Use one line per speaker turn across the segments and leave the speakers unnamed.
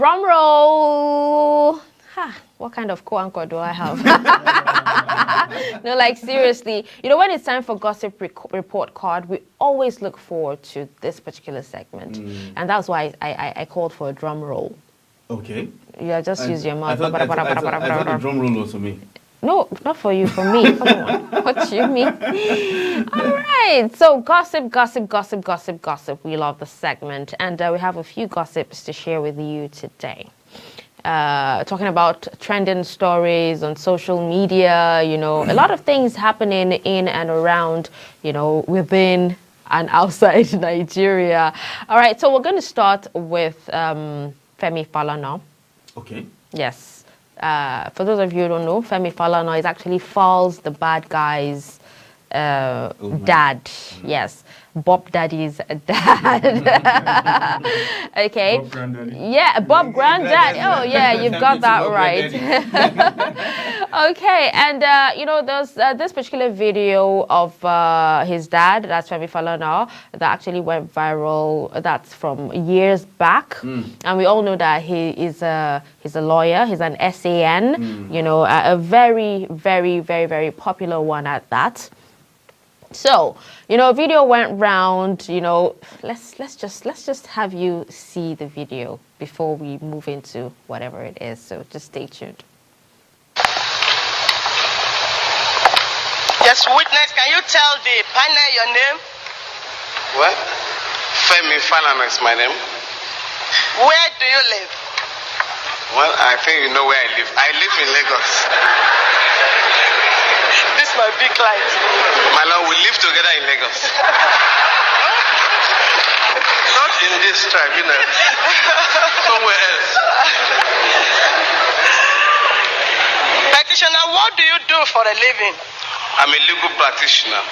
Drum roll. What kind of co-anchor do I have? No, like seriously. You know, when it's time for Gossip Report Card, we always look forward to this particular segment. And that's why I called for a drum roll.
Okay.
Yeah, just use your mouth.
I thought the drum roll was for me.
No, not for you, for me. Come on. What do you mean? All right. So gossip. We love the segment. And we have a few gossips to share with you today. Talking about trending stories on social media, you know, a lot of things happening in and around, you know, within and outside Nigeria. All right. So we're going to start with Femi Falana.
Okay.
Yes. For those of you who don't know, Femi Falana is actually Falz, the bad guy's dad. Yes. Bob Daddy's dad. Okay.
Bob Granddaddy.
Yeah, Bob Granddad. Oh, yeah, you've got that right. Okay, and you know, there's this particular video of his dad, that's Femi Falana, that actually went viral. That's from years back, and we all know that he's a lawyer. He's an SAN. You know, a very, very, very, very popular one at that. So, you know, a video went round, you know, let's just have you see the video before we move into whatever it is. So just stay tuned.
Yes, witness, can you tell the panel your name?
What? Femi Falana is my name.
Where do you live?
Well, I think you know where I live. I live in Lagos.
This is my big client.
My lord, we live together in Lagos. Not in this tribunal. Somewhere else.
Petitioner, what do you do for a living?
I'm a legal practitioner.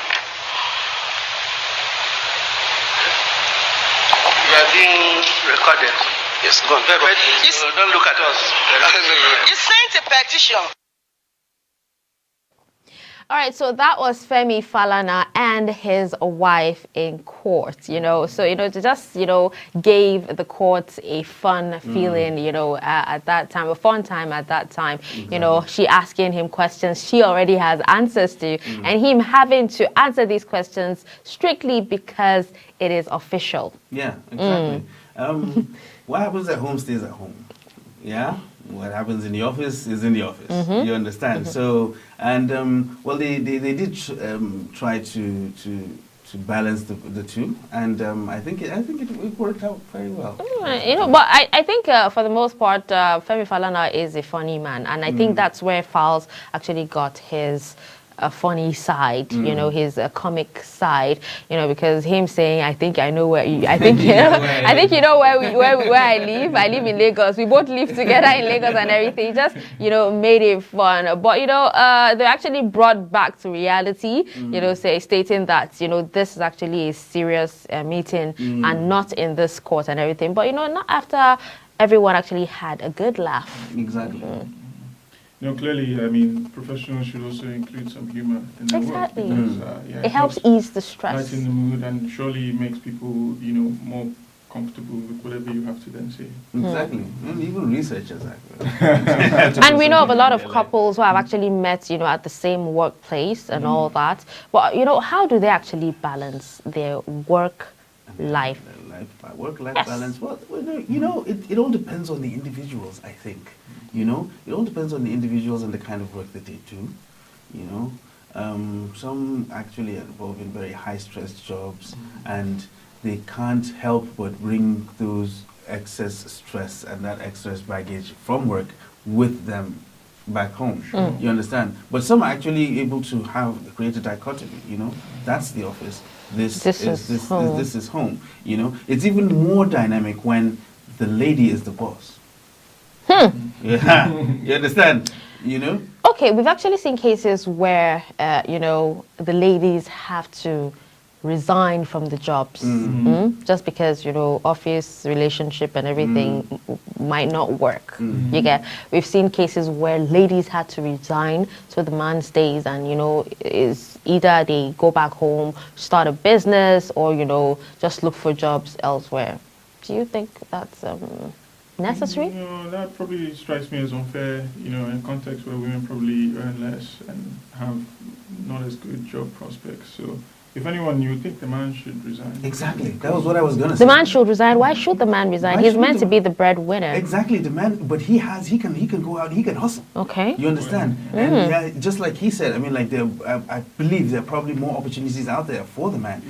You are being recorded. Yes, go on. Don't look at us.
You sent a petition.
All right, so that was Femi Falana and his wife in court, you know. So, you know, it just, you know, gave the courts a fun feeling, you know, at that time, a fun time at that time. Exactly. You know, she asking him questions she already has answers to, and him having to answer these questions strictly because it is official.
Yeah, exactly. What happens at home stays at home. Yeah? What happens in the office is in the office. You understand? So, and well, they did try to balance the two, and I think it worked out very well.
You know, but I think for the most part, Femi Falana is a funny man, and I think that's where Falz actually got his a funny side, you know, his comic side, you know, because him saying, I think I know where you, I think you know, I think you know where I live. I live in Lagos. We both live together in Lagos and everything. Just, you know, made it fun. But, you know, they actually brought back to reality, you know, stating that, you know, this is actually a serious meeting and not in this court and everything. But, you know, not after everyone actually had a good laugh.
Exactly.
You know, clearly, I mean, professionals should also include some humor in their work. Because, yeah,
it helps ease the stress.
Lighten the mood, and surely makes people, you know, more comfortable with whatever you have to then say.
Exactly. And even researchers, actually.
And we know of a lot of couples who have actually met, you know, at the same workplace and all that. But, you know, how do they actually balance their work-life?
Work-life balance. Well, you know, it all depends on the individuals, I think. You know, it all depends on the individuals and the kind of work that they do. You know, some actually are involved in very high-stress jobs, and they can't help but bring those excess stress and that excess baggage from work with them back home. You understand? But some are actually able to create a dichotomy. You know, that's the office. This is home. You know, it's even more dynamic when the lady is the boss. Yeah, you understand? You know?
Okay, we've actually seen cases where, you know, the ladies have to resign from the jobs just because, you know, office relationship and everything might not work. You get? We've seen cases where ladies had to resign so the man stays, and, you know, is either they go back home, start a business, or, you know, just look for jobs elsewhere. Do you think that's necessary?
No, that probably strikes me as unfair, in context where women probably earn less and have not as good job prospects. So, if anyone, you would think the man should resign.
Exactly. That was what I was going to say.
The man should resign. Why should the man resign?
Why
He's
should
meant
the-
to be the breadwinner.
Exactly, the man, but he can go out, he can hustle.
Okay.
You understand? And yeah, just like he said, I mean, like I believe there are probably more opportunities out there for the man,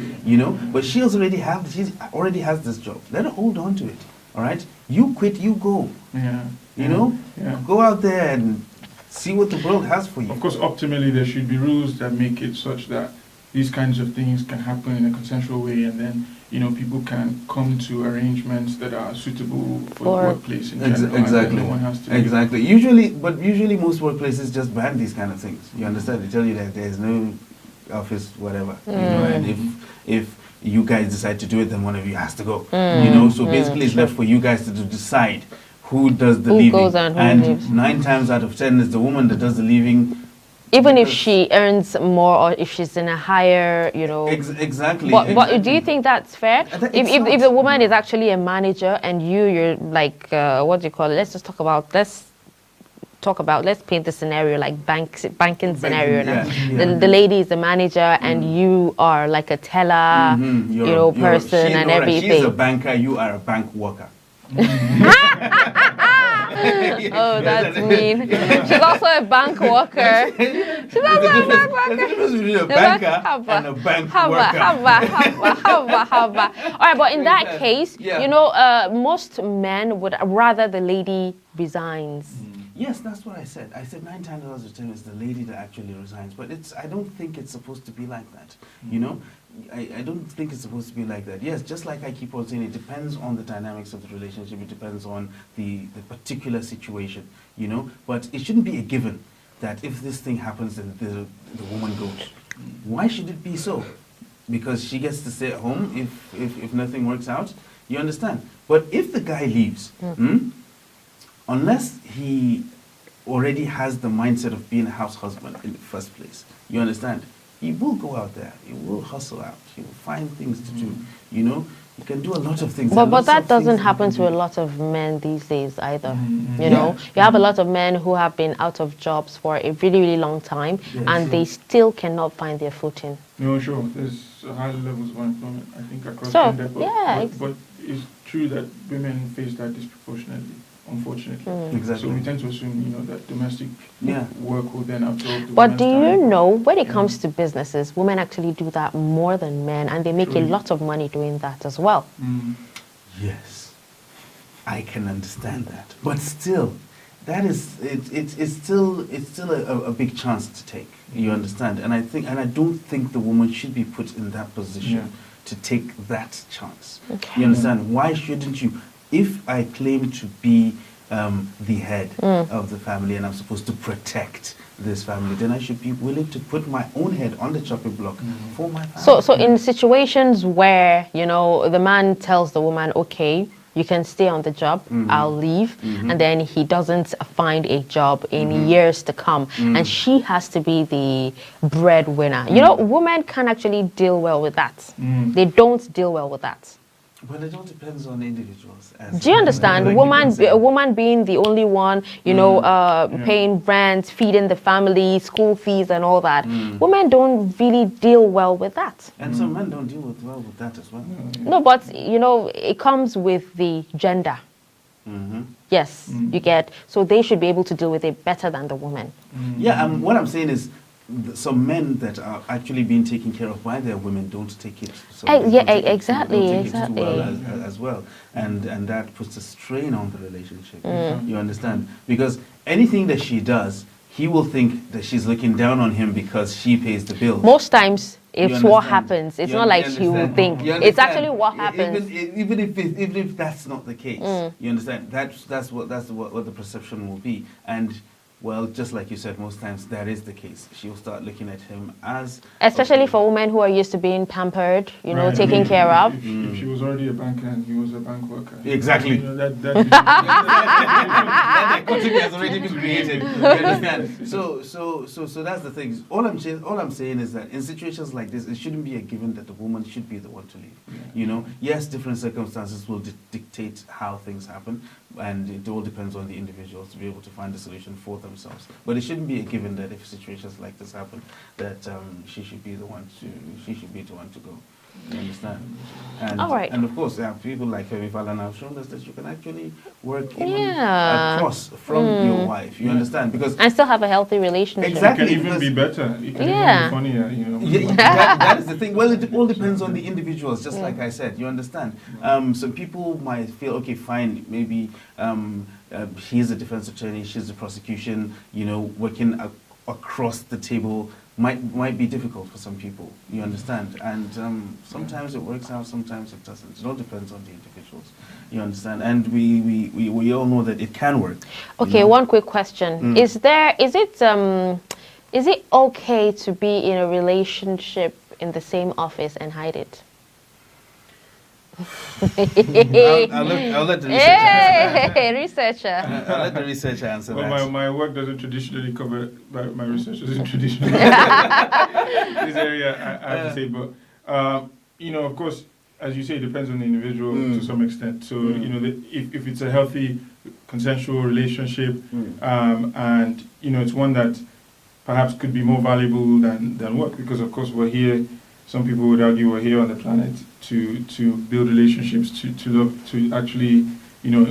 But she already has this job. Let her hold on to it. All right, you quit, you go.
Yeah. Yeah.
Go out there and see what the world has for you.
Of course, optimally, there should be rules that make it such that these kinds of things can happen in a consensual way, and then people can come to arrangements that are suitable for the workplace in general.
Exactly.
No one has to.
Exactly. Usually most workplaces just ban these kind of things. You understand? They tell you that there is no office, whatever. And if you guys decide to do it, then one of you has to go. So basically, it's left for you guys to decide who does the leaving.
Goes and who leaves.
9 times out of 10 is the woman that does the leaving.
Even if she earns more or if she's in a higher,
Exactly.
But do you think that's fair?
It's
If
not.
the woman is actually a manager and you're like, what do you call it? Let's paint the scenario like banking scenario. The lady is the manager and you are like a teller, person and everything.
She's a banker, you are a bank worker.
Oh, that's mean. She's also a bank worker. She's also a bank worker.
There's a difference between a banker and a bank worker.
Haba. All right, but in that case, most men would rather the lady resigns.
Yes, that's what I said. I said 9 times out of 10 it's the lady that actually resigns. But I don't think it's supposed to be like that. I don't think it's supposed to be like that. Yes, just like I keep on saying, it depends on the dynamics of the relationship. It depends on the particular situation, But it shouldn't be a given that if this thing happens, then the woman goes. Why should it be so? Because she gets to stay at home if nothing works out. You understand? But if the guy leaves, unless he already has the mindset of being a house husband in the first place, you understand? He will go out there. He will hustle out. He will find things to do. He can do a lot of things.
But that doesn't happen to a lot of men these days either. You have a lot of men who have been out of jobs for a really, really long time, and they still cannot find their footing.
No, sure. There's high levels of unemployment, I think, across
So,
gender. But it's true that women face that disproportionately, unfortunately.
Exactly.
So we tend to assume, that domestic work will then absorb the
But do
women's
you
time.
know, when it comes to businesses, women actually do that more than men, and they make a
True.
lot of money doing that as well.
Yes, I can understand that, but still, it's still a big chance to take. You understand, and I don't think the woman should be put in that position to take that chance.
Okay.
You understand? Why shouldn't you? If I claim to be the head of the family and I'm supposed to protect this family, then I should be willing to put my own head on the chopping block for my family.
So in situations where, the man tells the woman, okay, you can stay on the job, I'll leave, and then he doesn't find a job in years to come, and she has to be the breadwinner. Women can actually deal well with that. They don't deal well with that.
But it all depends on individuals.
Do you understand? A woman being the only one, paying rent, feeding the family, school fees and all that. Women don't really deal well with that.
And some men don't deal well with that as well.
No, but, it comes with the gender. Yes, you get. So they should be able to deal with it better than the woman.
Yeah, what I'm saying is some men that are actually being taken care of by their women don't take it. So
Exactly.
As well, and that puts a strain on the relationship. You understand? Because anything that she does, he will think that she's looking down on him because she pays the bill.
Most times, it's
You
what
understand?
happens. It's not like he will think.
You
It's
understand?
actually what happens.
Even if that's not the case, you understand? That's what the perception will be. And well, just like you said, most times that is the case. She'll start looking at him as...
Especially for women who are used to being pampered,
Right.
taken care of.
If she was already a banker and he was a bank worker.
Exactly.
That
That dichotomy has already been created. You understand? So that's the thing. All I'm saying is that in situations like this, it shouldn't be a given that the woman should be the one to leave. Yes, different circumstances will dictate how things happen, and it all depends on the individuals to be able to find a solution for themselves. But it shouldn't be a given that if situations like this happen, that she should be the one to go. You understand? And,
All right.
And of course, people like Femi Falana have shown us that you can actually work even
Yeah.
across from your wife. You understand? Because
And still have a healthy relationship.
Exactly.
It can even be
because-
better. It can
Yeah.
even be funnier, you know.
that is the thing. Well, it all depends on the individuals, just like I said. You understand? Some people might feel, okay, fine, maybe he's a defense attorney, she's the prosecution. You know, working across the table might be difficult for some people. You understand? And sometimes it works out, sometimes it doesn't. It all depends on the individuals. You understand? And we all know that it can work. you
Okay,
know?
one quick question. Is it okay to be in a relationship in the same office and hide it?
I'll let the researcher answer.
Hey, researcher.
I'll let the researcher answer
Well,
that.
my work doesn't traditionally cover, my research doesn't traditionally cover this area, I have to say. But, you know, of course, as you say, it depends on the individual to some extent. So, you know, if it's a healthy, consensual relationship, and, you know, it's one that perhaps could be more valuable than work, because, of course, we're here, some people would argue we're here on the planet to build relationships, to love, to actually, you know,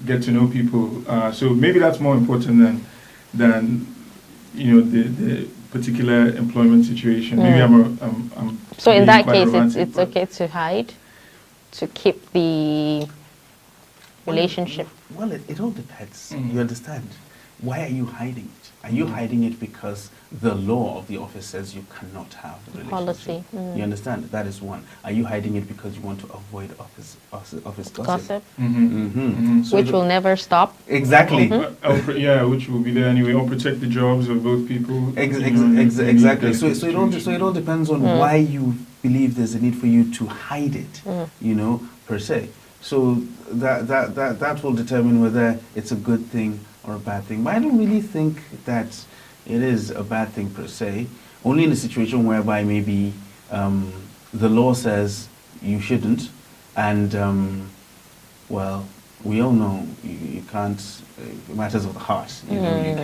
get to know people. So maybe that's more important than you know, the particular employment situation. Maybe I'm
So in
being
that
quite
case,
romantic,
it's
but-
okay to hide, to keep the relationship.
Well, it all depends. You understand? Why are you hiding it? Are you hiding it because the law of the office says you cannot have the relationship?
Policy.
You understand? That is one. Are you hiding it because you want to avoid office gossip?
Gossip,
So
which will never stop.
exactly.
Yeah, which will be there anyway. Or protect the jobs of both people.
Exactly. So it all depends on why you believe there's a need for you to hide it, you know, per se. So that will determine whether it's a good thing or a bad thing. But I don't really think that it is a bad thing per se. Only in a situation whereby maybe the law says you shouldn't, and well, we all know you can't. Matters of the heart. You know, you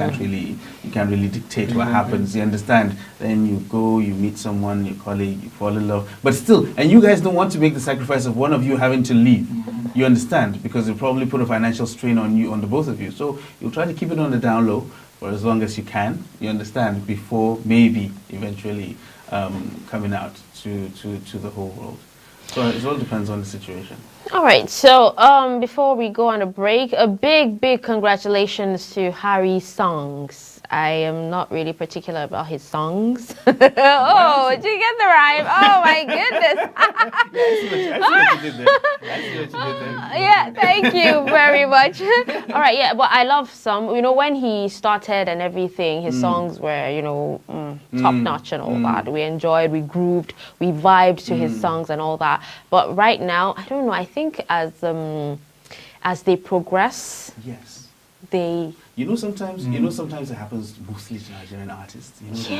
can't really dictate what happens. You understand? Then you go, you meet someone, your colleague, you fall in love. But still, and you guys don't want to make the sacrifice of one of you having to leave. You understand? Because it'll probably put a financial strain on you, on the both of you. So you'll try to keep it on the down low for as long as you can. You understand? Before maybe eventually coming out to the whole world. So it all depends on the situation.
All right, so before we go on a break, a big congratulations to Harry Songs. I am not really particular about his songs. Oh, did you get the rhyme? Oh my goodness.
I see what you did there.
Yeah, thank you very much. All right, yeah, but I love some. You know, when he started and everything, his songs were, you know, top notch and all that. We enjoyed, we grooved, we vibed to his songs and all that. But right now, I don't know. I think as they progress,
Yes.
they
You know, sometimes it happens mostly to Nigerian artists. You know, they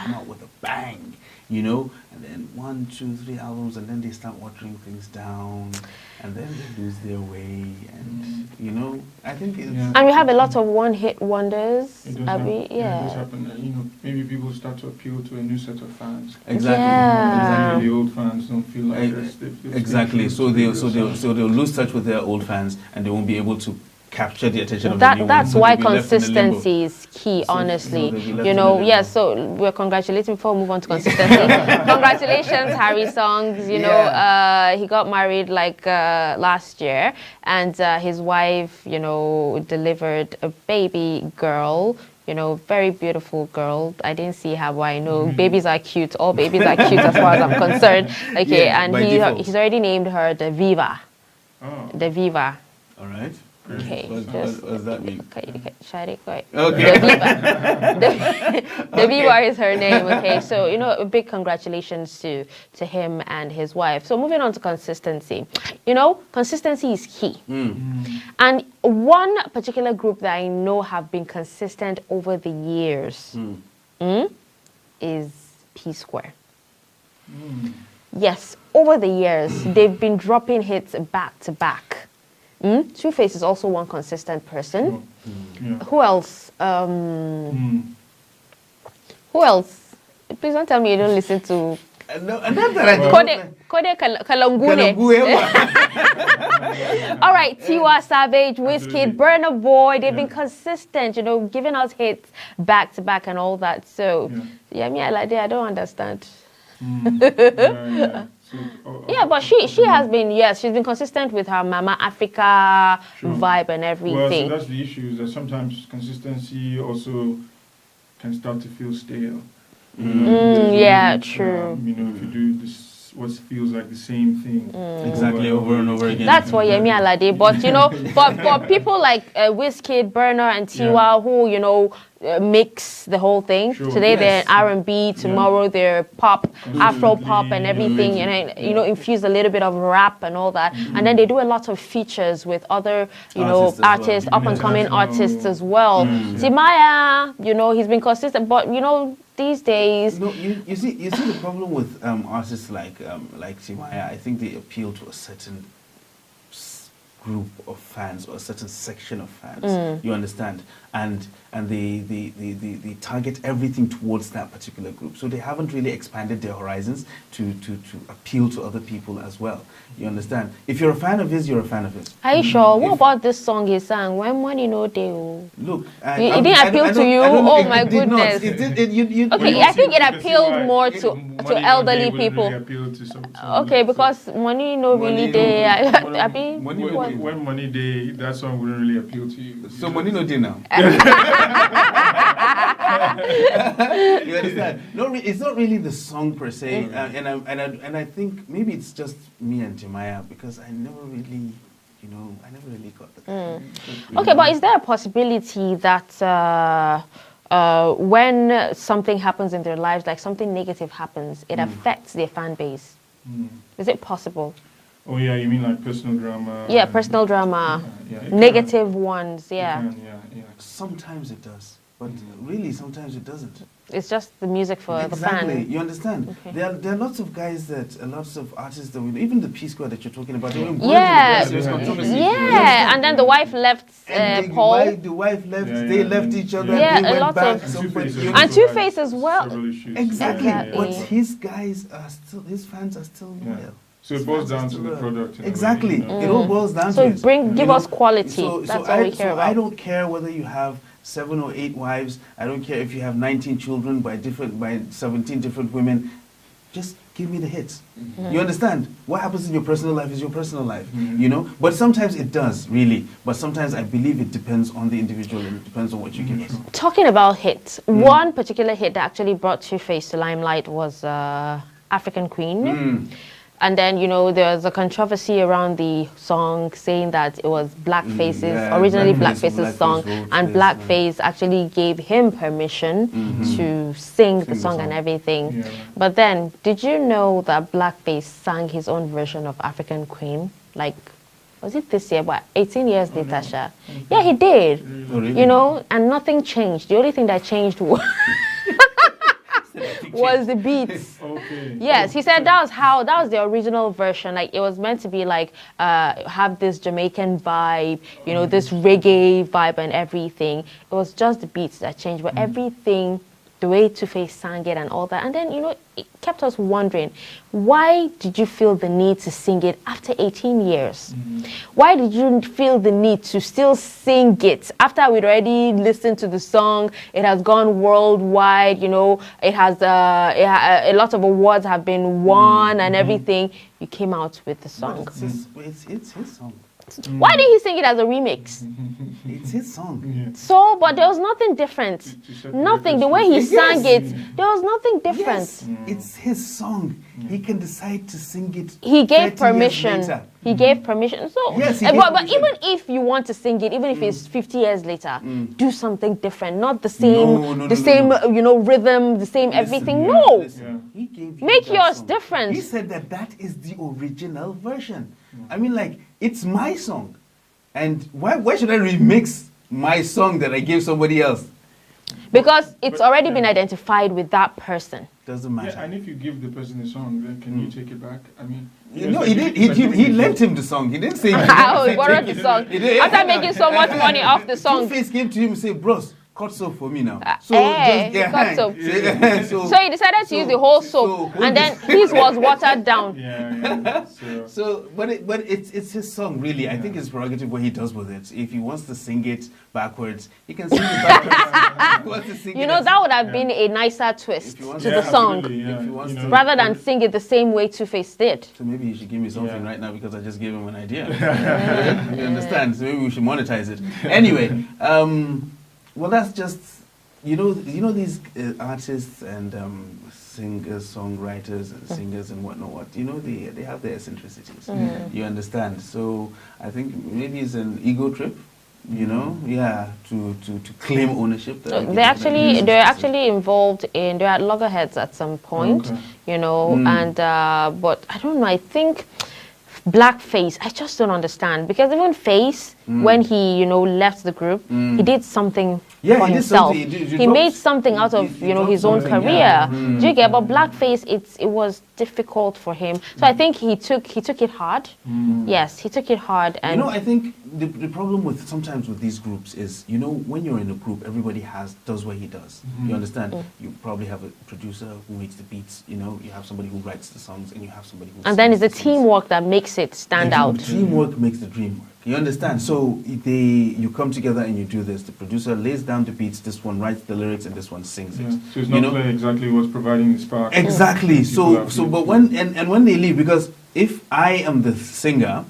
come out with a bang, you know, and then 1, 2, 3 albums, and then they start watering things down, and then they lose their way, and you know, I think it's
Yeah.
and we have a lot of one-hit wonders.
It does
Abby,
it does
yeah.
happen. You know, maybe people start to appeal to a new set of fans.
exactly.
Yeah.
Exactly. The old fans don't feel like this.
Exactly. So they'll lose touch with their old fans, and they won't be able to capture the attention of the new
That's
ones. So
why
they'll be left in a limbo.
consistency is key,
So
honestly.
they'll be left
You
in a
know,
limbo.
yeah, so we're congratulating before we move on to consistency. Congratulations, Harry Songs. You know, he got married like last year, and his wife, you know, delivered a baby girl. You know, very beautiful girl. I didn't see her, but I know babies are cute. All babies are cute as far as I'm concerned. Okay,
Yeah,
and
by default.
he's already named her the Viva.
Oh.
The Viva.
All right.
Okay,
What does that mean?
Okay, Shadi, go ahead.
Okay.
The Viva is her name. Okay, so you know, a big congratulations to him and his wife. So moving on to consistency. You know, consistency is key. And one particular group that I know have been consistent over the years is P Square. Yes, over the years they've been dropping hits back to back. Two-Face is also one consistent person.
Yeah.
Who else? Who else? Please don't tell me you don't listen to
No, and not that I don't.
Kode Kalangune. All right, Tiwa Savage, Wizkid, Burna Boy, they've been consistent, giving us hits back to back and all that. So, I don't understand.
Yeah,
But she has been, she's been consistent with her Mama Africa vibe and everything.
Well, so that's the issue, is that sometimes consistency also can start to feel stale.
Yeah, true.
If you do this, what feels like the same thing
Exactly, over and over again.
That's for Yemi Alade. But, for people like Wizkid, Burner, and Tiwa, who, mix the whole thing.
Sure.
Today
Yes.
they're R&B, tomorrow they're pop, Afro pop and everything, and infuse a little bit of rap and all that. And then they do a lot of features with other, artists,
well.
up and coming artists as well. Timaya, he's been consistent, but these days.
You see the problem with artists like Timaya. I think they appeal to a certain group of fans or a certain section of fans. You understand, and they target everything towards that particular group. So they haven't really expanded their horizons to appeal to other people as well. You understand? If you're a fan of his, you're a fan of his.
Are you sure? What about this song he sang? When money no day.
Look,
It didn't appeal to you? Oh my goodness. Okay, I think it appealed more to elderly people. Okay, because money no really day.
When money day, that song wouldn't really appeal to you.
So money no day now. You understand? No, it's not really the song per se, and I think maybe it's just me and Jemaya, because I never really got the.
Okay, but is there a possibility that when something happens in their lives, like something negative happens, it affects their fan base? Is it possible?
Oh yeah, you mean like personal drama?
Yeah, personal drama,
it
negative
can.
ones. Yeah.
It can, yeah.
Sometimes it does, but really sometimes it doesn't.
It's just the music for the fan.
Exactly, you understand?
Okay.
There are lots of guys lots of artists that we know, even the P Square that you're talking about. They were involved
Yeah.
in the controversy.
Yeah, and then the wife left Paul.
The wife left.
Yeah,
They
yeah.
left each other.
Yeah,
they
a
went
lot
back.
of-
Somebody-
Two-Face as well.
Several issues.
Exactly.
Yeah.
But his guys are still. His fans are still
Yeah.
loyal.
So it boils down to the product. in a way,
Exactly.
you know.
It all boils down
So
to it.
give us quality. That's all we care
I
about.
don't care whether you have 7 or 8 wives. I don't care if you have 19 children by 17 different women. Just give me the hits. You understand? What happens in your personal life is your personal life. But sometimes it does, really. But sometimes I believe it depends on the individual and it depends on what you give us.
Talking about hits, one particular hit that actually brought Two-Face to limelight was African Queen. And then, there was a controversy around the song saying that it was Blackface's, originally Blackface's song, and Blackface actually gave him permission to sing the song and everything.
Yeah.
But then, did you know that Blackface sang his own version of African Queen? Like, was it this year? But 18 years later, Sha. Yeah, he did.
Oh, really?
And nothing changed. The only thing that changed was the beats.
Okay.
Yes, he said that was the original version. Like, it was meant to be like have this Jamaican vibe, this reggae vibe and everything. It was just the beats that changed, but everything, the way Two-Face sang it and all that. And then, it kept us wondering, why did you feel the need to sing it after 18 years? Why did you feel the need to still sing it after we'd already listened to the song? It has gone worldwide, it has a lot of awards have been won and everything. You came out with the song.
It's his song.
Why did he sing it as a remix?
It's his song.
Yeah.
So, but there was nothing different.
To separate
Nothing.
the
The way he
Yes.
sang it, there was nothing different.
Yes, it's his song. He can decide to sing it.
He
30
gave
years
permission.
later.
He gave permission. So,
Yes, he
but,
gave
but
permission.
even if you want to sing it, even if it's 50 years later, do something different. Not the same,
No,
the same, rhythm, the same
Listen,
everything.
yeah,
No.
listen. He gave you
Make
that
yours
song.
different.
He said that is the original version. I mean, like, it's my song. And why should I remix my song that I gave somebody else?
because it's
But-
already been identified with that person.
Doesn't matter.
Yeah, and if you give the person a song, then can you take it back? I mean,
No, he did. He lent him the song. He didn't say.
Oh, he borrowed the song.
He did.
After making so much money off the song.
Two-Face came to him and said, "Bros, cut soap for me now."
cut soap.
so,
So he decided to use the whole soap,
so-
and then his was watered down.
yeah.
So, but it's his song, really. I think it's prerogative what he does with it. If he wants to sing it backwards, he can sing it backwards. If he wants to sing
You
it
know,
as-
that would have been a nicer twist
If you want
to
to-
the song,
absolutely, yeah.
If he wants
You
to-
know,
rather than sing it the same way Two-Face did.
So maybe you should give me something
Yeah.
right now because I just gave him an idea. You understand? So maybe we should monetize it. Anyway, well, that's just you know these artists and singers, songwriters, and singers and whatnot. You know they have their eccentricities. You understand? So I think maybe it's an ego trip. You know, to claim ownership.
They're actually involved in, they're at loggerheads at some point,
Okay.
you know, and but I don't know, I think Blackface, I just don't understand, because even Face, when he, you know, left the group, he did something
Yeah,
for
he did
himself.
something. He
He
dropped-
made something out of,
he
you know,
dropped
his own
something,
career.
yeah.
Do you get? But Blackface, it was difficult for him. So I think he took it hard. Yes, he took it hard, and
You know, I think the problem with sometimes with these groups is, you know, when you're in a group, everybody does what he does. You understand? You probably have a producer who makes the beats. You know, you have somebody who writes the songs, and you have somebody who.
and then
sings
it's the
songs.
teamwork that makes it stand out.
Teamwork makes the dream work. You understand? So you come together and you do this. The producer lays down the beats. This one writes the lyrics, and this one sings
Yeah.
it.
So it's
You
not
know?
clear exactly what's providing the spark.
Exactly.
People have
So
to-
but when they leave, because if I am the singer,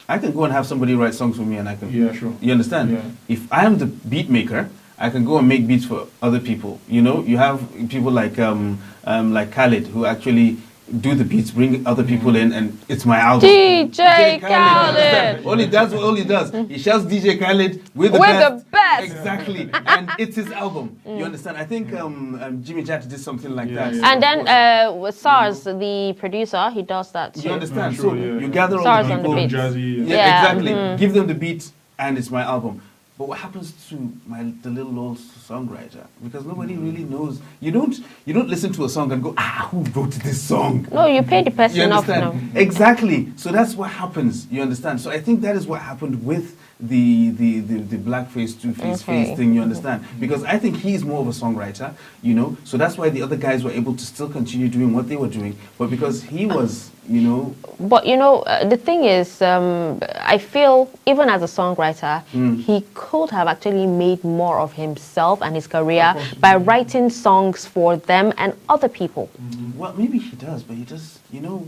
I can go and have somebody write songs for me, and I can.
Yeah, sure.
You understand?
Yeah.
If I am the beat maker, I can go and make beats for other people. You know, you have people like Khalid who actually do the beats, bring other people in, and it's my album.
DJ Khaled.
All he does. He shouts DJ Khaled with the
With
best.
the best.
Exactly. And it's his album. You understand? I think Jimmy Jat did something like
Yeah,
that.
yeah.
And then with SARS, the producer, he does that
You
too.
understand?
Yeah,
So
sure, yeah,
you
yeah.
gather all
Stars
the
on the
people.
beats.
Jazzy.
Yeah,
Yeah,
exactly. Give them the beat, and it's my album. But what happens to the little old songwriter? Because nobody really knows. You don't listen to a song and go, who wrote this song?
No, you pay the
You
person off now.
understand? Exactly. So that's what happens. You understand? So I think that is what happened with the Blackface, Two-Face
Okay.
Face thing. You understand? Because I think he's more of a songwriter. You know. So that's why the other guys were able to still continue doing what they were doing. But because he was, you know,
But you know, the thing is, I feel even as a songwriter, he could have actually made more of himself and his career by writing songs for them and other people.
well, maybe he does, but he just, you know.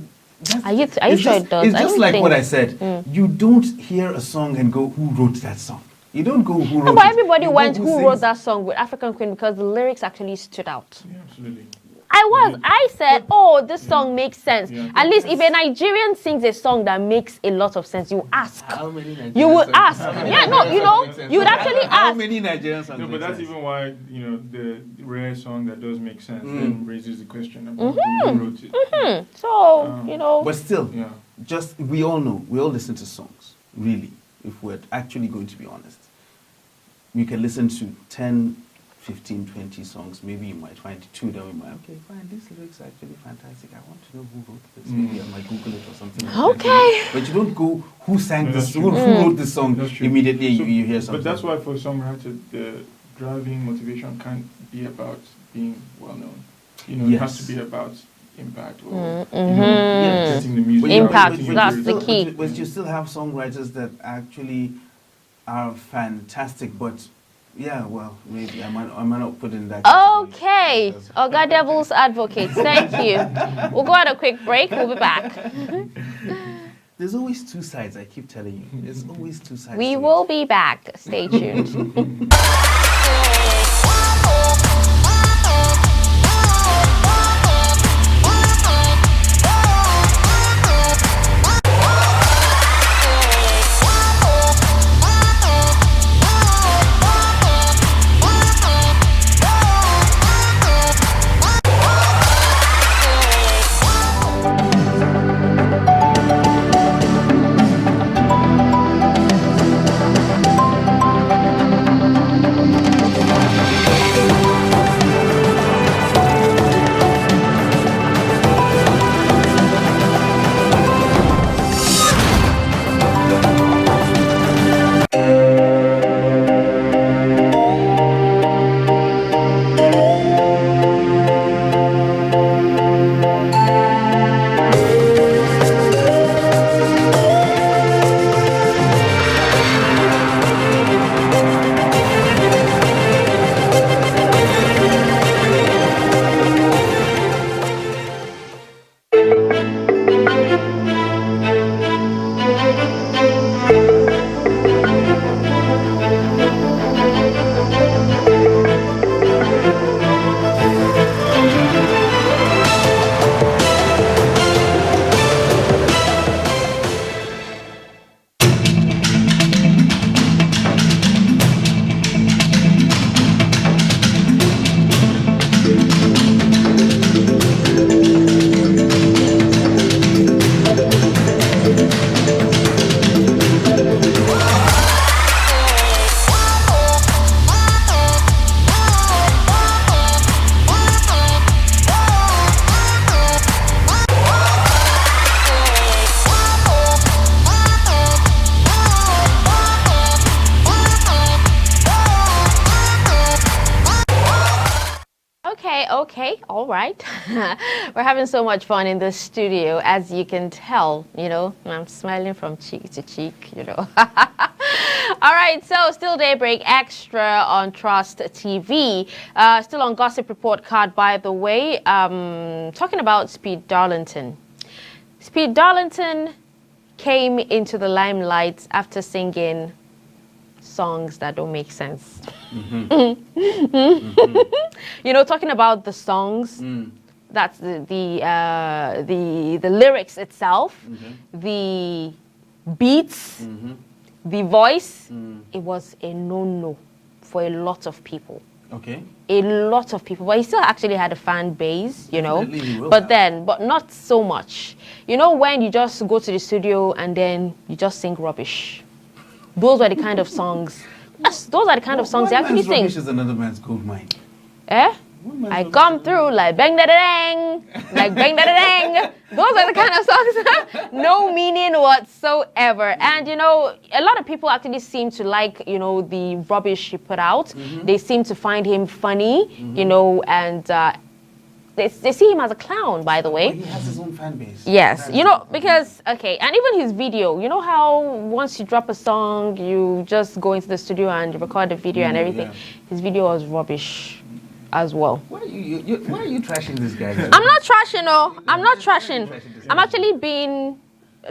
Are you
it's
sure
just-
it does?
It's
I
just
don't
like what
think-
I said. You don't hear a song and go, who wrote that song? You don't go, who wrote
No, but
it.
everybody
You go,
went, who
sings
wrote that song with African Queen, because the lyrics actually stood out.
Yeah, absolutely.
I said, oh, this song makes sense.
Yeah.
At least if a Nigerian sings a song that makes a lot of sense, you ask.
How many Nigerian
You would
songs-
ask.
how many
Yeah, no,
Nigerian
you know,
songs make sense?
you would actually
How
ask.
many Nigerian songs
No,
make
but that's
sense?
even why, you know, the rare song that does make sense
Mm.
then raises the question about who wrote it.
So, you know.
But still,
Yeah.
just, we all know, we all listen to songs, really, if we're actually going to be honest. You can listen to 10, 15, 20 songs, maybe you might find two that we might, okay, fine, these lyrics are actually fantastic. I want to know who wrote this. Maybe I might Google it or something. like that,
Okay.
you know. But you don't go, who sang
No,
this,
that's
who
true.
wrote this song,
That's true.
immediately
So-
you hear something.
But that's why for some writers, the driving motivation can't be about being well known. You know, it has
Yes.
to be about impact or
Yeah.
getting the music
But
out,
Impact,
getting
that's
it
the
to-
key.
But you still have songwriters that actually are fantastic, but yeah, well, maybe I might not put in that.
Okay. Oga Devil's Advocate, thank you. We'll go on a quick break. We'll be back.
There's always two sides, I keep telling you. There's always two sides.
We
to it.
will be back. Stay tuned. Okay, all right. We're having so much fun in the studio, as you can tell. You know, I'm smiling from cheek to cheek, you know. All right, so still Daybreak Extra on Trust TV. Still on Gossip Report card, by the way. Talking about Speed Darlington. Speed Darlington came into the limelight after singing songs that don't make sense. You know, talking about the songs, that's the lyrics itself, the beats, the voice. It was a no-no for a lot of people.
Okay.
A lot of people, but he still actually had a fan base, you know.
Definitely he will
But
have.
but not so much. You know, when you just go to the studio and then you just sing rubbish. Those were the kind of songs. Yes, those are the kind of songs they
One
actually
man's
sing.
rubbish is another man's gold mine.
Eh?
One man's
I
rubbish
come
is
through like bang da da dang, like bang da da dang. Those are the kind of songs, no meaning whatsoever. And you know, a lot of people actually seem to like, you know, the rubbish he put out. They seem to find him funny, you know, and they see him as a clown, by the way.
But he has his own fan base.
Yes,
That is
you know,
the problem.
because, okay, and even his video, you know how once you drop a song, you just go into the studio and you record the video and everything.
yeah.
His video was rubbish as well.
Why are why are you trashing this guy?
I'm not trashing, no. I'm not trashing.
trashing this
I'm
guy.
actually being...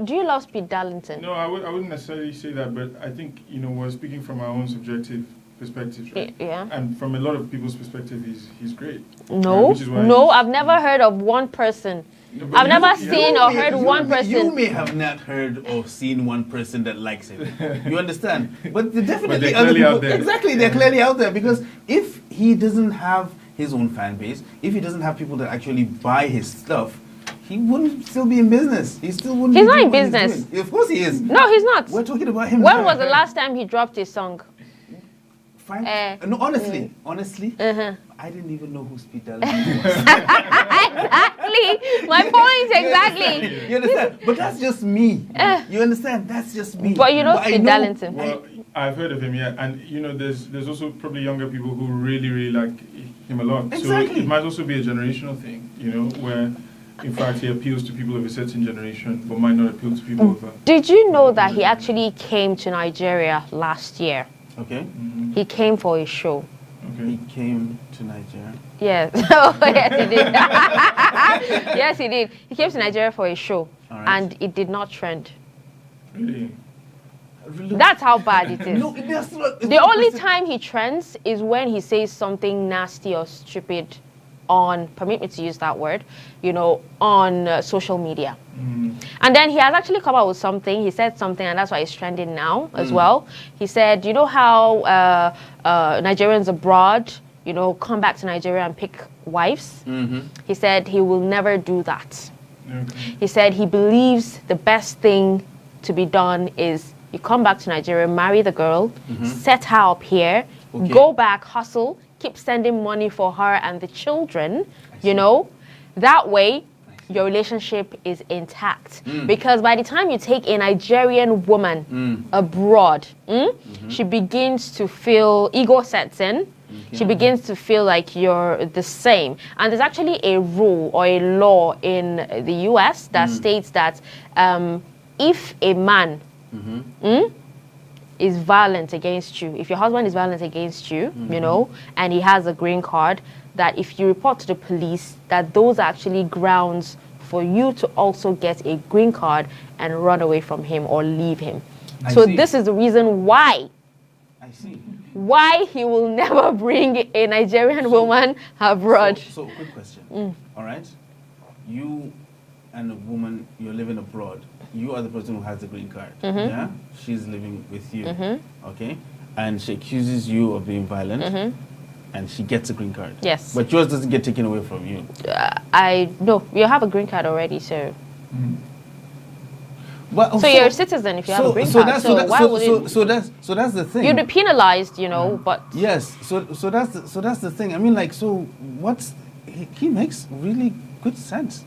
Do you love Speed Darlington?
No, I wouldn't necessarily say that, but I think, you know, we're speaking from our own subjective perspectives, right?
Yeah.
And from a lot of people's perspective, he's great.
No,
Which is why
no,
he's-
I've never heard of one person.
No, but
I've
you-
never
yeah.
seen or heard one
You
person.
may have not heard or seen one person that likes him. You understand? But they're
But
definitely
they're
other
clearly
people.
out there.
Exactly, they're clearly out there because if he doesn't have his own fan base, if he doesn't have people that actually buy his stuff, he wouldn't still be in business. He still wouldn't.
He's
be
not
doing
in
what he's
business.
doing. Of course he is.
No, he's not.
We're talking about him.
When
now.
was the last time he dropped his song?
Fine.
Eh,
No, honestly, I didn't even know who Speed Darlington was.
Exactly. My point, exactly.
You understand? But that's just me. You understand? That's just me.
But you know
I
Speed Darlington.
Well, I've heard of him, yeah, and you know, there's also probably younger people who really like him a lot.
Exactly.
So it might also be a generational thing, you know, where in fact he appeals to people of a certain generation, but might not appeal to people of a.
Did you know that he actually came to Nigeria last year?
Okay.
He came for a show.
Okay.
He came to Nigeria.
Yes. Oh, yes, he did. Yes, he did. He came to Nigeria for a show,
All right.
and it did not trend.
Really?
That's how bad it is.
No, that's not.
The only time he trends is when he says something nasty or stupid on, permit me to use that word, you know, on social media. And then he has actually come out with something. He said something, and that's why it's trending now as well. He said, you know how Nigerians abroad, you know, come back to Nigeria and pick wives? He said he will never do that.
Okay.
He said he believes the best thing to be done is you come back to Nigeria, marry the girl, set her up here,
Okay.
go back, hustle, keep sending money for her and the children, you know. That way, your relationship is intact. Because by the time you take a Nigerian woman abroad, she begins to feel, ego sets in. She begins to feel like you're the same. And there's actually a rule or a law in the US that states that if a man is violent against you, if your husband is violent against you, you know, and he has a green card, that if you report to the police, that those are actually grounds for you to also get a green card and run away from him or leave him.
I
So
see.
this is the reason why
see.
why he will never bring a Nigerian woman abroad.
So, quick question. All right, you and a woman, you're living abroad. You are the person who has the green card. Yeah, she's living with you. Okay, and she accuses you of being violent, and she gets a green card.
Yes.
but yours doesn't get taken away from you.
No, you have a green card already, so
Well,
so you're a citizen if you have a green card. So why would it?
So that's the thing.
You'd be penalized, you know, but
Yes. So that's the thing. I mean, like, so what's he makes really good sense.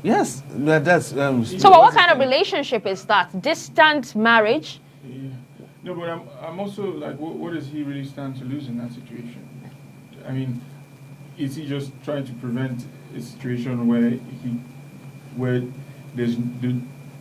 Yes, that's.
so but what kind of relationship is that? Distant marriage?
Yeah. No, but I'm also like, what does he really stand to lose in that situation? I mean, is he just trying to prevent a situation where there's the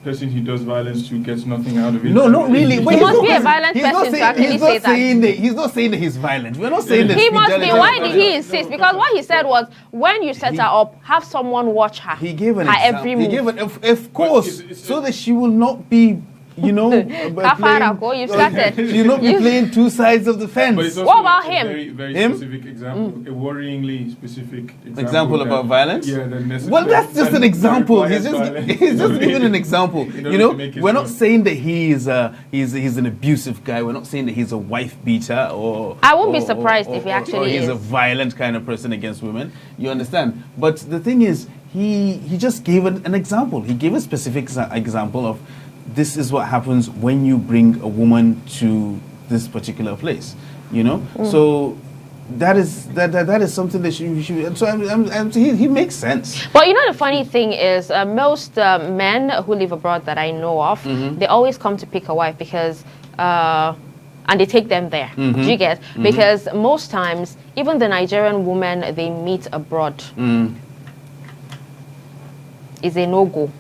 person he does violence to gets nothing out of it?
No, not really.
He must be a violent person to actually say that.
He's not saying that he's violent. We're not saying that
He must be.
fidelity-
Why did he insist? Because what he said was, when you set her up, have someone watch her.
He gave an
her
example.
every
He
move.
gave of course,
it's-
so that she will not be,
Kafara, go, you've started.
She will not be
You-
playing two sides of the fence.
But it's also
What about
a
him?
very, very
Him?
specific example, a worryingly specific
Example
that-
about violence?
Yeah, that necessarily.
Well, that's just an example. He's just giving an example.
In order
You know,
to make his
we're not
point.
saying that he's an abusive guy. We're not saying that he's a wife beater or.
I won't be
or-
surprised
or-
if he
or
actually
he's
is.
a violent kind of person against women. You understand? But the thing is, he just gave an example. He gave a specific example of this is what happens when you bring a woman to this particular place. You know, so. That is something that should. So he makes sense.
But you know, the funny thing is, most men who live abroad that I know of, they always come to pick a wife because, and they take them there. Do you get? Because most times, even the Nigerian woman they meet abroad is a no-go.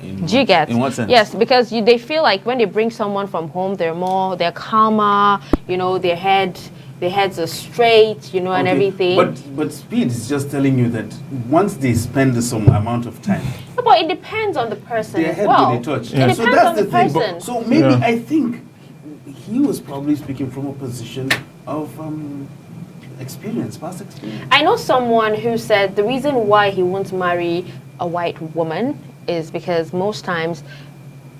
Do you get?
In what sense?
Yes, because they feel like when they bring someone from home, they're calmer. You know, their heads are straight. You know, and
Okay,
everything.
But speed is just telling you that once they spend some amount of time,
No, but it depends on the person
their
as
head
well.
will they touch.
It
So
depends
that's
on
the
the
thing.
person.
So maybe
Yeah.
I think he was probably speaking from a position of past experience.
I know someone who said the reason why he won't marry a white woman is because most times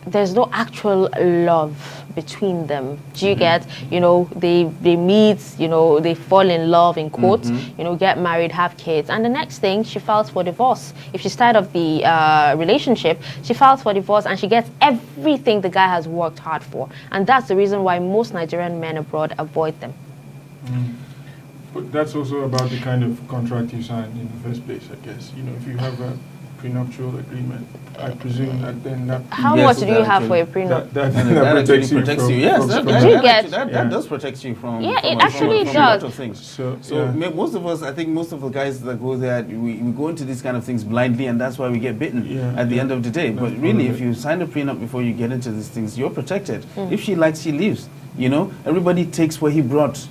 there's no actual love between them. Do you get? You know, they meet, you know, they fall in love in quotes, you know, get married, have kids, and the next thing she files for divorce. If she's tired of the relationship, she files for divorce and she gets everything the guy has worked hard for. And that's the reason why most Nigerian men abroad avoid them.
But that's also about the kind of contract you signed in the first place, I guess. You know, if you have a prenuptial agreement, I presume that then that
How
Yes,
much do you have for a
actually-
prenup?
that
And that actually protects you. Yes,
from-
Do you get-
that
Yeah.
does protect you from.
Yeah,
from
it
a-
actually
from a lot
does.
of things.
So,
So
yeah.
most of us, I think most of the guys that go there, we go into these kind of things blindly, and that's why we get bitten
Yeah,
at the
yeah.
end of the day.
That's
But
part
really,
of
if
it.
you sign a prenup before you get into these things, you're protected. If she likes, she leaves. You know, everybody takes what he brought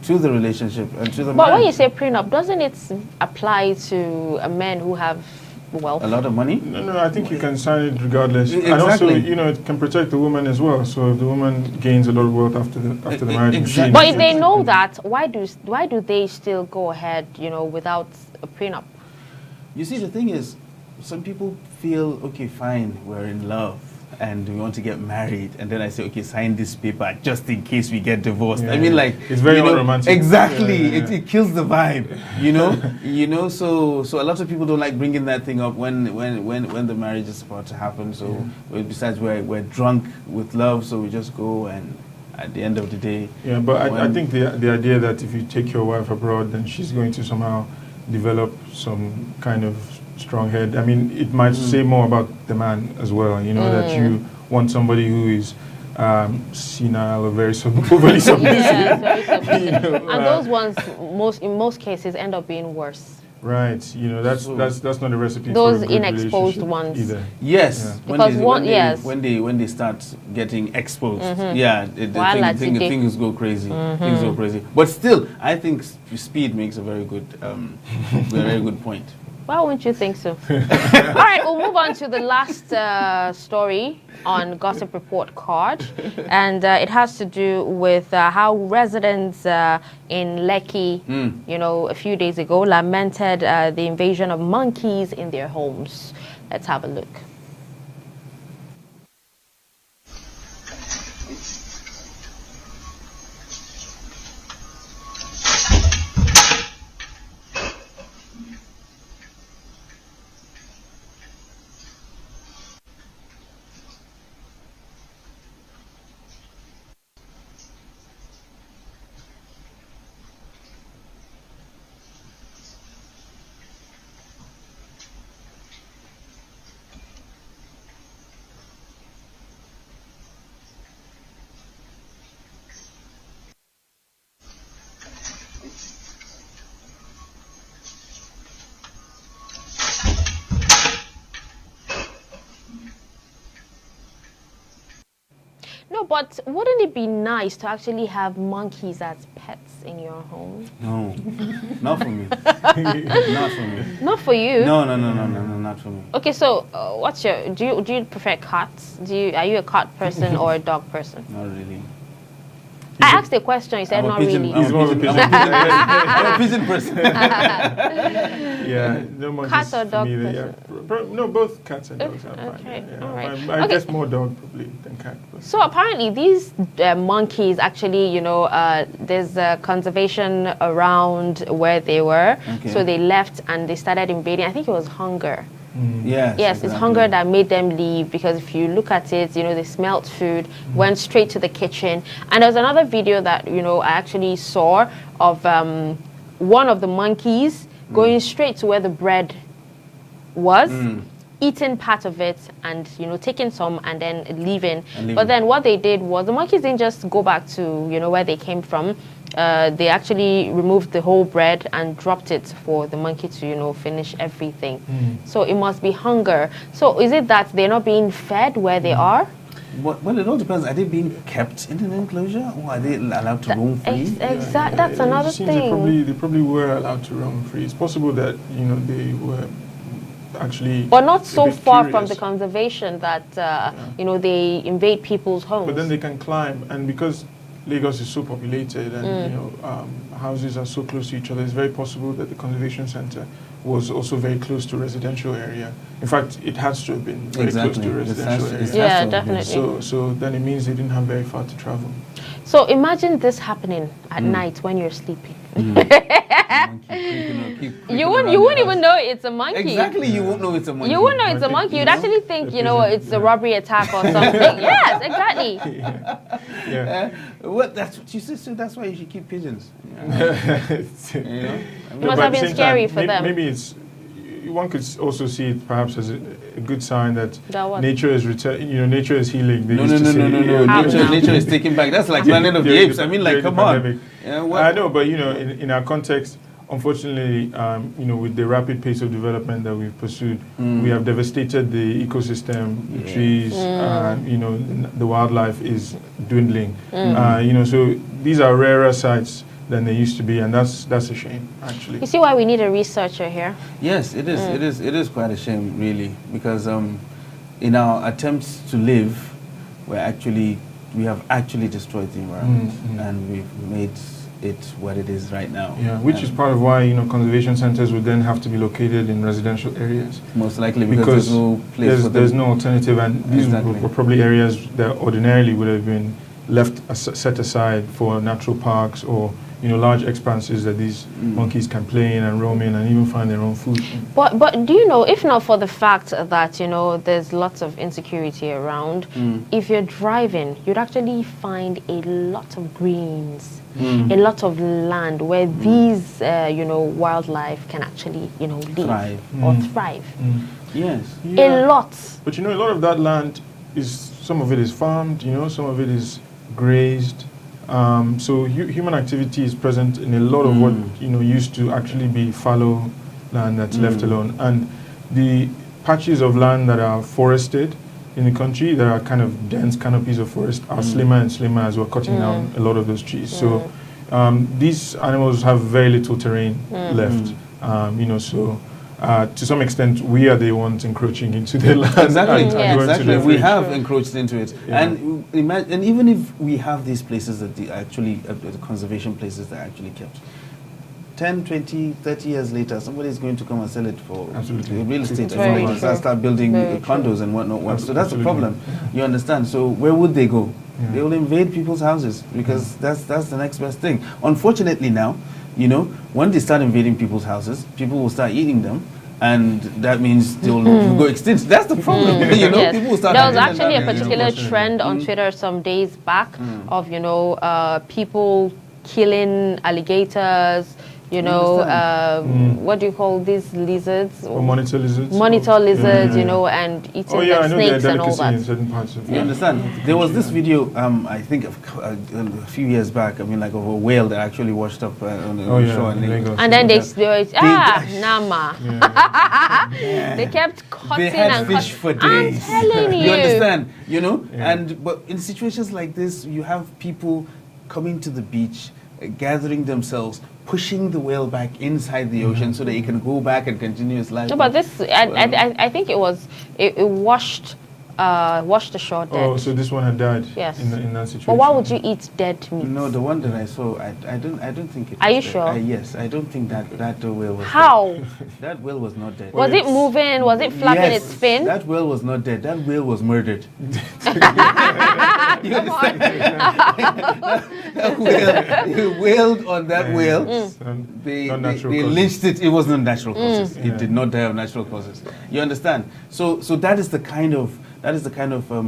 to the relationship and to the
But when
marriage.
you say prenup, doesn't it apply to men who have wealth?
A lot of money.
No, I think you can sign it regardless. And
Exactly.
also, you know, it can protect the woman as well. So if the woman gains a lot of wealth after the marriage,
Exactly.
But if they know that, why do they still go ahead, you know, without a prenup?
You see, the thing is, some people feel, okay, fine, we're in love and we want to get married, and then I say, okay, sign this paper just in case we get divorced.
Yeah,
I mean,
yeah.
like,
It's very
you know,
unromantic.
Exactly,
Yeah, yeah, yeah.
It kills the vibe, you know, So a lot of people don't like bringing that thing up when the marriage is about to happen. So besides, we're drunk with love, so we just go, and at the end of the day,
Yeah, but I
when-
think the idea that if you take your wife abroad, then she's going to somehow develop some kind of strong head. I mean, it might say more about the man as well, you know, that you want somebody who is senile or very overly submissive.
Yeah, very submissive.
You know,
And those ones, in most cases, end up being worse.
right, you know, that's not a recipe
Those
for a good
inexposed
relationship
ones.
either.
yes,
Yeah.
when
Because
they,
one-
when, they,
yes.
when they start getting exposed, yeah,
Wahala today.
things go crazy. Things go crazy. But still, I think speed makes a very good, very good point.
Why wouldn't you think so? All right, we'll move on to the last story on Gossip Report card. And it has to do with how residents in Lekki, you know, a few days ago lamented the invasion of monkeys in their homes. Let's have a look. No, but wouldn't it be nice to actually have monkeys as pets in your home?
No, not for me. Not for me.
Not for you.
No, not for me.
Okay, so do you prefer cats? Are you a cat person or a dog person?
Not really.
I asked a question. You said
I'm a
not
pigeon-
really.
I'm
He's more of a pigeon.
I'm a pigeon person.
Yeah, no monkeys
Cat or
for
dog
me,
person?
No, both cats and dogs are fine.
Okay,
Yeah,
all right.
I
Okay.
guess more dog probably than cat. But
So apparently these monkeys actually, there's conservation around where they were.
Okay.
So they left and they started invading. I think it was hunger.
Yes.
Yes, it's
exactly.
hunger that made them leave because if you look at it, they smelt food, went straight to the kitchen. And there was another video that, I actually saw of one of the monkeys going straight to where the bread was, eating part of it and, taking some and then leaving. But then what they did was the monkeys didn't just go back to, where they came from. They actually removed the whole bread and dropped it for the monkey to, finish everything. So it must be hunger. So is it that they're not being fed where they are?
Well, it all depends. Are they being kept in an enclosure or are they allowed to roam free?
Exactly. That's
it
another
seems
thing.
They probably were allowed to roam free. It's possible that they were actually.
But not so
a bit
far from
curious.
the conservation that, they invade people's homes.
But then they can climb, and because Lagos is so populated and houses are so close to each other, it's very possible that the conservation center was also very close to residential area. In fact, it has to have been very close to residential area.
Yeah, definitely.
So then it means they didn't have very far to travel.
So imagine this happening at night when you're sleeping. You wouldn't even know it's a monkey.
Exactly, you won't know it's a monkey.
You wouldn't know it's a monkey. You'd actually think, it's a robbery attack or something. Yes, exactly.
Yeah.
What? That's what you said. So that's why you should keep pigeons.
It must have been scary for them.
Maybe it's. One could also see it perhaps as a good sign that
what?
nature is nature is healing. They
No.
used to say,
Nature is taking back. That's like Planet of the
during
Apes. I mean,
during
like,
the
come on.
pandemic.
Yeah, what?
I know, but in our context, unfortunately, with the rapid pace of development that we've pursued, we have devastated the ecosystem, the trees, the wildlife is dwindling. So these are rarer sites than they used to be, and that's a shame, actually.
You see why we need a researcher here?
Yes, it is. It is quite a shame, really, because in our attempts to live, we have actually destroyed the environment, and we've made it what it is right now.
Yeah, which is part of why conservation centers would then have to be located in residential areas.
Most likely because there's no place for them.
There's no alternative, and these
Exactly.
were probably areas that ordinarily would have been left set aside for natural parks or large expanses that these monkeys can play in and roam in and even find their own food.
But do you know, if not for the fact that, there's lots of insecurity around, if you're driving, you'd actually find a lot of greens, a lot of land where these, wildlife can actually, live
Thrive.
or thrive.
Yes.
A lot.
But a lot of that land some of it is farmed, some of it is grazed. So human activity is present in a lot of what used to actually be fallow land that's left alone, and the patches of land that are forested in the country that are kind of dense canopies of forest are slimmer and slimmer as we're cutting down a lot of those trees. So these animals have very little terrain left. To some extent, we are the ones encroaching into their land.
Exactly.
and going to
Exactly.
their
We
food.
have encroached into it,
Yeah.
and even if we have these places that the conservation places that are actually kept, 10, 20, 30 years later, somebody's going to come and sell it for
Absolutely.
real estate.
It's very
and
true.
start building
Very
condos and whatnot. So that's the
Absolutely.
problem. You understand? So where would they go?
Yeah.
They will invade people's houses because that's the next best thing. Unfortunately now, when they start invading people's houses, people will start eating them. And that means they'll go extinct. That's the problem.
Yes.
People will start.
There was
having
actually a
that,
particular trend on Twitter some days back of, people killing alligators, You know,
understand?
what do you call these lizards?
Or monitor lizards.
Monitor lizards,
yeah.
you know, and eating
Oh yeah, I
the
know there are
snakes and all
delicacy in
that.
certain parts of.
You understand? There was this video, I think, a few years back. I mean, like of a whale that actually washed up on the shore in Lagos.
And then they
They-
nama.
Yeah.
They kept cutting
They had
and
fish
cutting.
for days.
I'm telling you.
You understand? You know,
Yeah.
but in situations like this, you have people coming to the beach, gathering themselves, pushing the whale back inside the ocean so that he can go back and continue his life.
No, but this, I think it washed the shore dead.
Oh, so this one had died.
Yes.
In that situation.
But why would you eat dead meat?
No, the one that I saw, I don't think it.
Are
was
you
dead.
sure?
Yes, I don't think that whale was.
How?
Dead. That whale was not dead.
Was it moving? Was it flapping
Yes,
its fin?
That whale was not dead. That whale was murdered. You understand? That whale, they wailed on that whale. They lynched it. It was not natural causes. It did not die of natural causes. You understand? So that is the kind of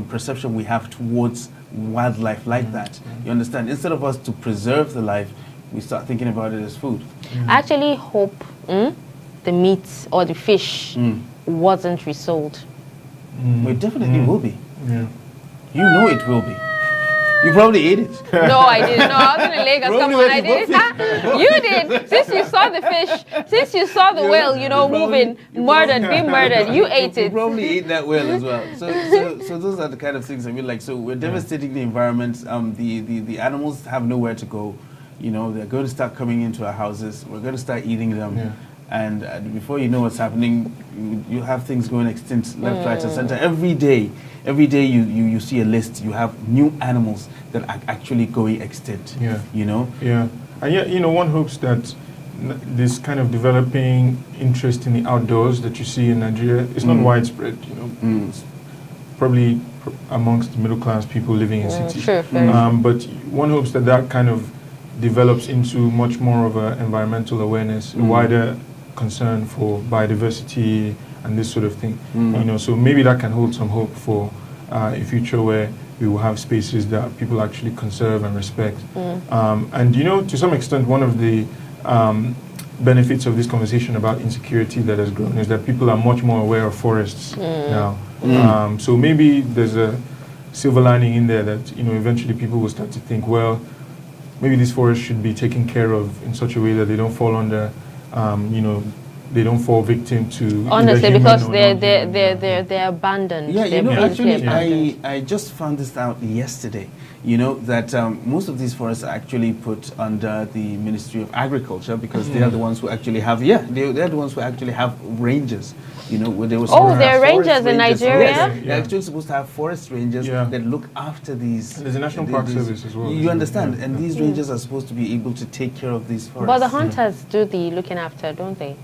perception we have towards wildlife like that. You understand? Instead of us to preserve the life, we start thinking about it as food.
I actually hope the meat or the fish wasn't resold.
It definitely will be.
Yeah.
You know it will be. You probably ate it.
No, I didn't. No, I was in Lagos.
Probably
Come on,
went
I
to
did. You did. Since you saw the fish, since you saw the whale, you know, moving, murdered, being murdered, you ate
You
it.
probably ate that whale as well. So those are the kind of things I mean. Like, so we're devastating the environment. The animals have nowhere to go. You know, they're going to start coming into our houses. We're going to start eating them.
Yeah.
And before you know what's happening, you have things going extinct left, right, and center. Every day you see a list. You have new animals that are actually going extinct.
Yeah.
You know.
Yeah, and yet, you know, one hopes that this kind of developing interest in the outdoors that you see in Nigeria is not widespread. You know, it's probably amongst middle class people living in cities.
Sure.
But one hopes that that kind of develops into much more of an environmental awareness, a wider concern for biodiversity and this sort of thing. You know, so maybe that can hold some hope for a future where we will have spaces that people actually conserve and respect. And you know, to some extent, one of the benefits of this conversation about insecurity that has grown is that people are much more aware of forests now. So maybe there's a silver lining in there that, you know, eventually people will start to think, well, maybe these forests should be taken care of in such a way that they don't fall under, you know, they don't fall victim to
Honestly,
either
because
human or non-human.
they're abandoned.
Yeah, you
They're
know,
basically
actually,
abandoned.
I just found this out yesterday. You know, that most of these forests are actually put under the Ministry of Agriculture because they are the ones who actually have, they're the ones who actually have rangers. You know, where they were supposed to
there
have
are
forest
rangers in
rangers.
Nigeria?
Yes, they're actually supposed to have forest rangers that look after these.
And there's a National Park Service as well.
You understand? And these rangers are supposed to be able to take care of these forests.
But the hunters do the looking after, don't they?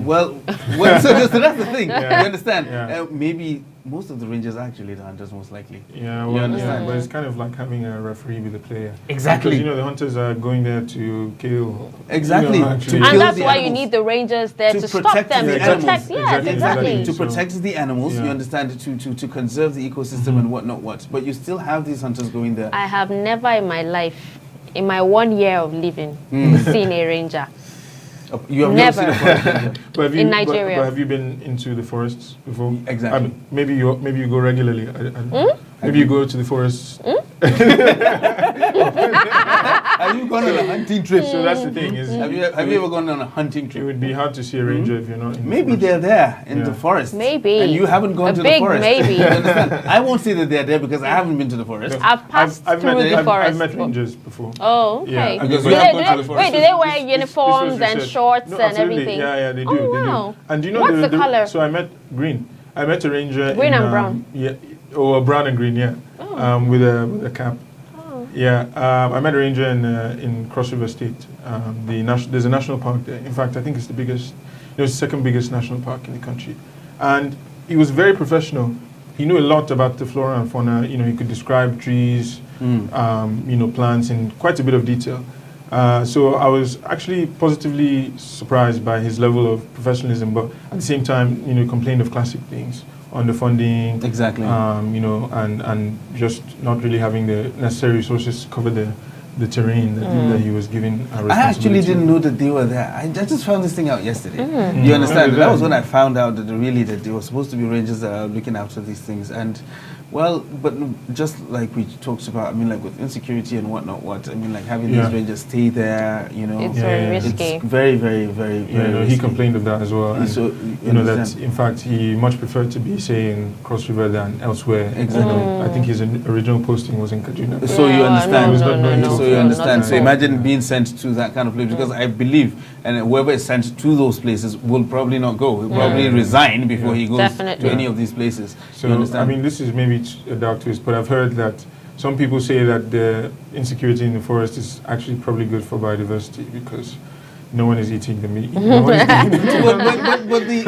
Well, so that's the thing.
Yeah.
You understand?
Yeah.
Maybe most of the rangers are actually the hunters, most likely.
Yeah,
You
well,
understand?
but it's kind of like having a referee with the player.
Exactly.
Because, you know, the hunters are going there to kill.
Exactly.
You know,
To
actually.
kill
And that's
the
why you
animals.
need the rangers there
To
to stop
protect
them,
the
to
animals.
protect. Yes, exactly.
To
So-
protect the animals, you
Yeah.
understand, to conserve the ecosystem and whatnot. But you still have these hunters going there.
I have never in my life, in my 1 year of living, seen a ranger.
You have
Never.
never seen a forest ranger.
But have you,
In
but-
Nigeria.
But have you been into the forests before?
Exactly.
Maybe you go regularly. Maybe you go to the forests.
Have you gone on a hunting trip?
So that's the thing. Is
Have you ever gone on a hunting
It
trip?
would be hard to see a ranger if you're not in the
Maybe
forest.
they're there in the
Yeah.
forest.
Maybe.
And you haven't gone
A
to the
big
forest.
maybe.
You understand? I won't say that they're there because I haven't been to the forest.
I've passed
I've
through
met,
the forest.
I've met rangers before.
Oh, okay.
Yeah,
because
Do
you have
they-
gone
do
to the
they-
forest.
wait, do they wear
This was
uniforms and
research.
shorts
No,
and
absolutely.
everything?
Yeah, they do.
Oh,
they
wow.
do. And do you know
What's the color?
So I met green. I met a ranger.
Green
in,
and brown?
Yeah, or brown and green. Yeah, with a cap. Yeah, I met a ranger in Cross River State. There's a national park there. In fact, I think it's the biggest. It was the second biggest national park in the country, and he was very professional. He knew a lot about the flora and fauna. You know, he could describe trees, you know, plants in quite a bit of detail. So I was actually positively surprised by his level of professionalism, but at the same time, you know, he complained of classic things, underfunding,
Exactly.
you know, and just not really having the necessary resources to cover the the terrain that he was given.
I actually didn't know that they were there. I just found this thing out yesterday. You understand?
Yeah,
That was when I found out that they were supposed to be rangers that are looking after these things. And well, but just like we talked about, I mean, like with insecurity and whatnot, I mean, like having these rangers stay there, you know,
It's very risky.
it's very, very, very, very
he
risky.
complained of that as well. And,
So,
you know that
understand?
in fact he much preferred to be, say, in Cross River than elsewhere.
Exactly.
I think his original posting was in Kaduna.
So you
Yeah,
understand?
no, no, no,
So
no,
you
no,
understand?
not
So
at all.
imagine being sent to that kind of place, because I believe, and whoever is sent to those places will probably not go. He'll probably resign before he goes
Definitely.
to any of these places.
So
you understand?
I mean, this is maybe a dark twist, but I've heard that some people say that the insecurity in the forest is actually probably good for biodiversity because no one is eating the meat. No one is eating the meat.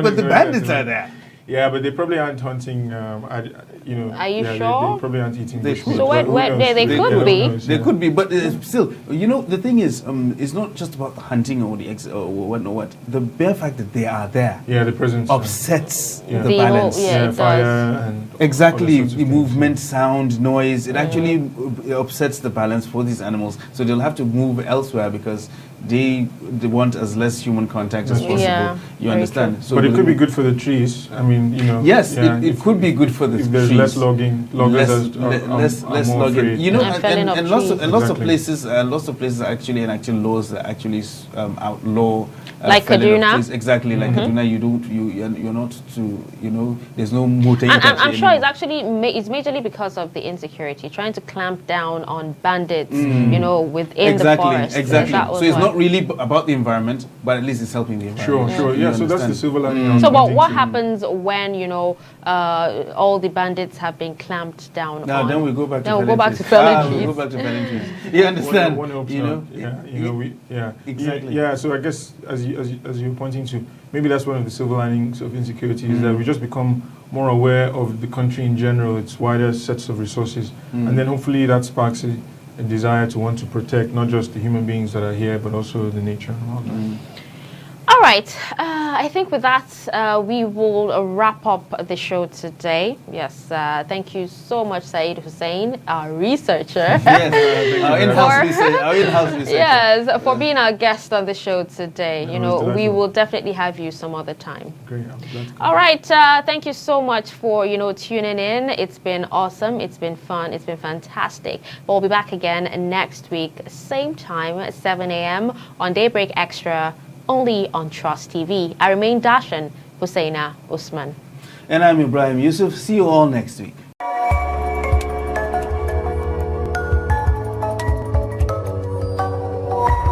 but the bandits are there.
Yeah, but they probably aren't hunting.
Are you
they
sure?
probably aren't eating
They
bushmeat.
could.
So
but who
where-
knows?
they could be.
They could be, but still, you know, the thing is, it's not just about the hunting or the or what. The bare fact that they are there
Yeah, the presence.
upsets
Yeah.
the
The whole-
balance.
yeah. it
fire
does.
and
Exactly,
all sorts of
the
things.
movement, sound, noise. It actually upsets the balance for these animals. So they'll have to move elsewhere because they want as less human contact as
That's
possible.
Yeah,
You
very
understand? So
But it
the-
could be good for the trees. I mean, you know.
Yes,
yeah,
it
if-
could be good for the
if there's
trees.
less logging, loggers
less
are more
logging.
afraid.
You know,
And felling of
and lots of
trees.
and lots of
Exactly.
places, actually enact laws that actually outlaw.
Like
felling of
Kaduna?
trees. Exactly, like Kaduna, you're not to, you know, there's no motor.
And I'm sure it's actually it's majorly because of the insecurity, trying to clamp down on bandits, you know, within the forest.
Exactly.
That was
So it's
why.
not really about the environment, but at least it's helping the environment.
Sure.
You
Yeah, so that's the
understand?
silver lining. I was
So, but
wanting
what
to-
happens when all the bandits have been clamped down
Now
on?
then we go back to
Then we'll go back to
felling
felling
trees.
trees.
We'll go back to felling trees. You understand?
One hopes
You know?
not. Yeah.
Exactly.
Yeah. So I guess as you're pointing to, maybe that's one of the silver linings of insecurity is that we just become more aware of the country in general, its wider sets of resources, and then hopefully that sparks a desire to want to protect not just the human beings that are here, but also the nature and all that.
All right. I think with that, we will wrap up the show today. Yes. Thank you so much, Saeed Hussein, our researcher.
Yes, our in-house researcher.
Yes, for being our guest on the show today. You
it
know,
was
we
delightful.
will definitely have you some other time.
Great. I'm glad to come.
All right. Thank you so much for, tuning in. It's been awesome. It's been fun. It's been fantastic. But we'll be back again next week, same time, at 7 a.m. on Daybreak Extra, only on Trust TV. I remain Dashan Husseina Usman.
And I'm Ibrahim Yusuf. See you all next week.